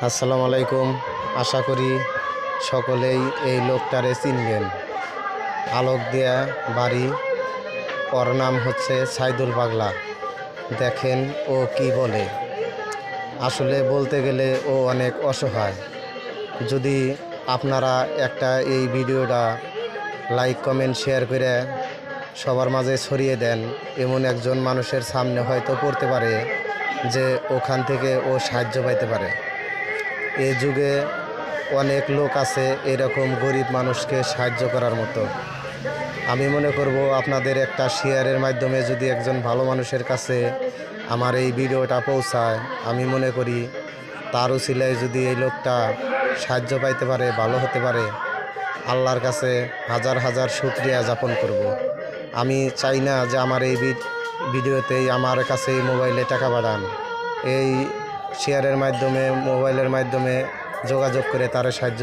আসসালামু আলাইকুম। আশা করি সকলেই এই লোকটারে চিনবেন। আলোক দেয়া বাড়ি, ওর নাম হচ্ছে সাইদুল পাগলা। দেখেন ও কি বলে। আসলে বলতে গেলে ও অনেক অসহায়। যদি আপনারা একটা এই ভিডিওটা লাইক কমেন্ট শেয়ার করে সবার মাঝে ছড়িয়ে দেন, এমন একজন মানুষের সামনে হয়তো পড়তে পারে যে ওখান থেকে ও সাহায্য পাইতে পারে। এ যুগে অনেক লোক আছে এরকম গরিব মানুষকে সাহায্য করার মতো। আমি মনে করব আপনাদের একটা শেয়ারের মাধ্যমে যদি একজন ভালো মানুষের কাছে আমার এই ভিডিওটা পৌঁছায়, আমি মনে করি তার উসিলায় যদি এই লোকটা সাহায্য পাইতে পারে, ভালো হতে পারে, আল্লাহর কাছে হাজার হাজার শুকরিয়া যাপন করব। আমি চাই না যে আমার এই ভিডিওতেই আমার কাছে মোবাইলে টাকা পাঠান। এই শেয়ারের মাধ্যমে, মোবাইলের মাধ্যমে যোগাযোগ করে তারা সাহায্য